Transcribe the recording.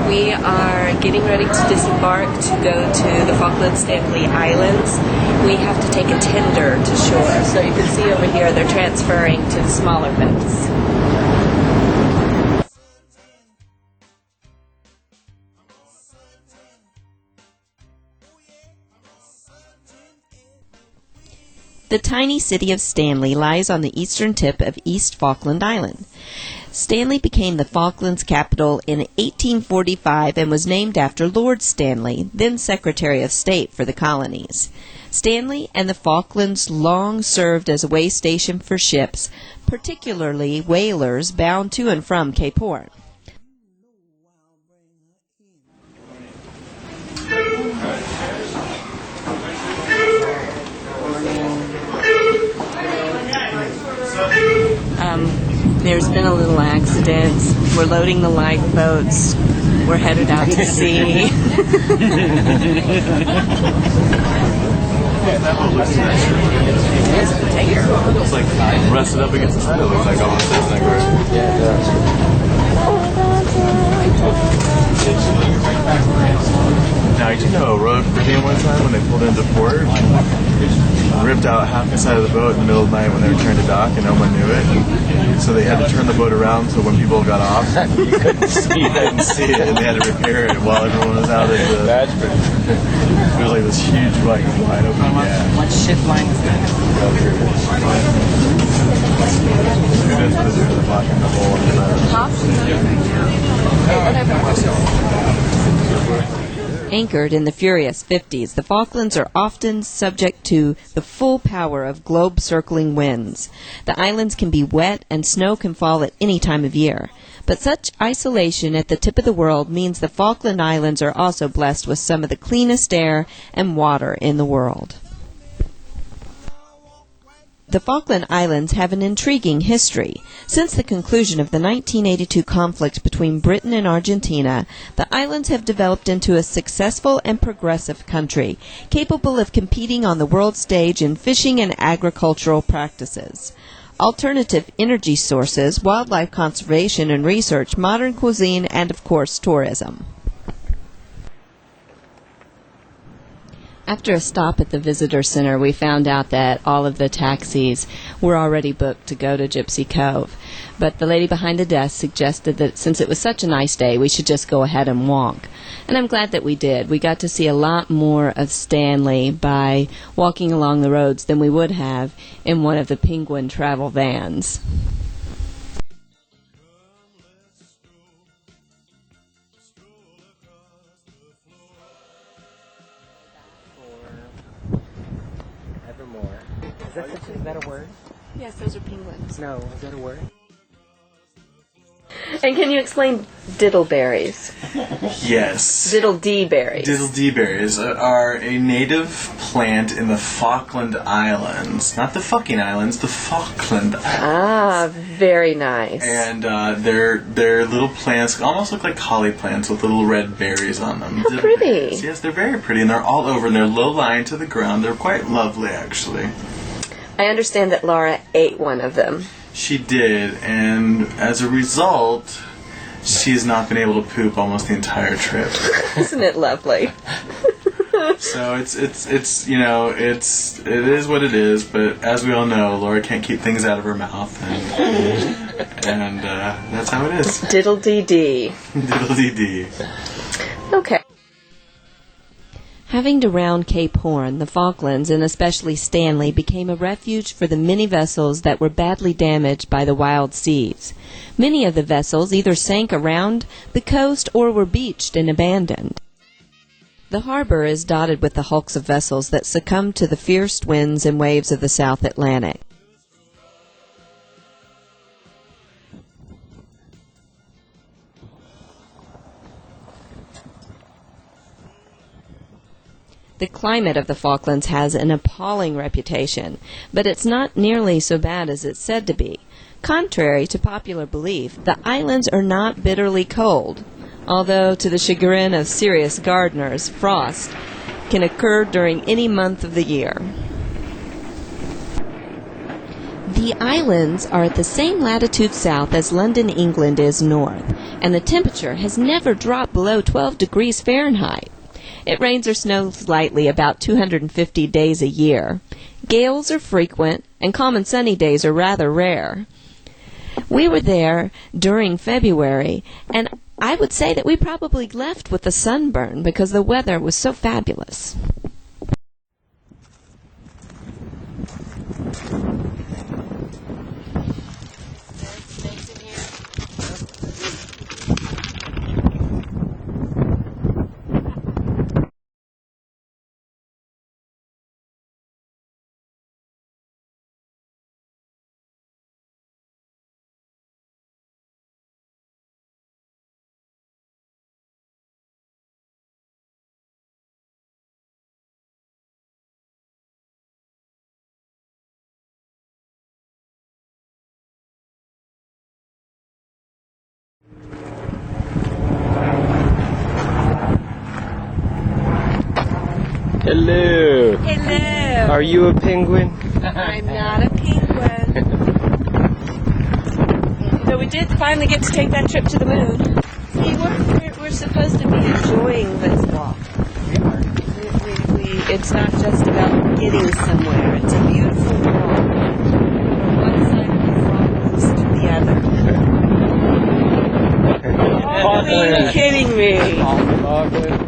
We are getting ready to disembark to go to the Falkland Stanley Islands. We have to take a tender to shore. So you can see over here they're transferring to the smaller boats. The tiny city of Stanley lies on the eastern tip of East Falkland Island. Stanley became the Falklands capital in 1845 and was named after Lord Stanley, then Secretary of State for the colonies. Stanley and the Falklands long served as a way station for ships, particularly whalers bound to and from Cape Horn. There's been a little accident. We're loading the lifeboats. We're headed out to sea. It's like rested up against the side. It looks like almost this thing. Yeah, it does. Now, did you know a road began one time when they pulled into port? Ripped out half the side of the boat in the middle of the night when they were trying to dock, and no one knew it. So they had to turn the boat around so when people got off, you couldn't see it, and they had to repair it while everyone was out at the... That's pretty cool. It was like this huge, like, wide open gap. What ship line is that? Anchored in the furious 50s, the Falklands are often subject to the full power of globe-circling winds. The islands can be wet and snow can fall at any time of year. But such isolation at the tip of the world means the Falkland Islands are also blessed with some of the cleanest air and water in the world. The Falkland Islands have an intriguing history. Since the conclusion of the 1982 conflict between Britain and Argentina, the islands have developed into a successful and progressive country, capable of competing on the world stage in fishing and agricultural practices. Alternative energy sources, wildlife conservation and research, modern cuisine, and of course tourism. After a stop at the visitor center, we found out that all of the taxis were already booked to go to Gypsy Cove. But the lady behind the desk suggested that since it was such a nice day, we should just go ahead and walk. And I'm glad that we did. We got to see a lot more of Stanley by walking along the roads than we would have in one of the Penguin travel vans. Is that a word? Yes, those are penguins. No, is that a word? And can you explain diddleberries? Yes. Diddle-dee-berries. Diddle-dee-berries are a native plant in the Falkland Islands. Not the fucking islands, the Falkland Islands. Ah, very nice. And they're little plants, almost look like holly plants with little red berries on them. How pretty. Yes, they're very pretty, and they're all over, and they're low-lying to the ground. They're quite lovely, actually. I understand that Laura ate one of them. She did, and as a result, she's not been able to poop almost the entire trip. Isn't it lovely? So it is what it is. But as we all know, Laura can't keep things out of her mouth, and that's how it is. Diddle-dee-dee. Diddle-dee-dee. Okay. Having to round Cape Horn, the Falklands, and especially Stanley, became a refuge for the many vessels that were badly damaged by the wild seas. Many of the vessels either sank around the coast or were beached and abandoned. The harbor is dotted with the hulks of vessels that succumbed to the fierce winds and waves of the South Atlantic. The climate of the Falklands has an appalling reputation, but it's not nearly so bad as it's said to be. Contrary to popular belief, the islands are not bitterly cold, although to the chagrin of serious gardeners, frost can occur during any month of the year. The islands are at the same latitude south as London, England is north, and the temperature has never dropped below 12 degrees Fahrenheit. It rains or snows lightly about 250 days a year. Gales are frequent, and common sunny days are rather rare. We were there during February, and I would say that we probably left with a sunburn because the weather was so fabulous. Hello. Hello. Are you a penguin? I'm not a penguin. So we did finally get to take that trip to the moon. See, we're supposed to be enjoying this walk. It's not just about getting somewhere. It's a beautiful walk from one side of the Falklands to the other. Are you kidding me? Falkland.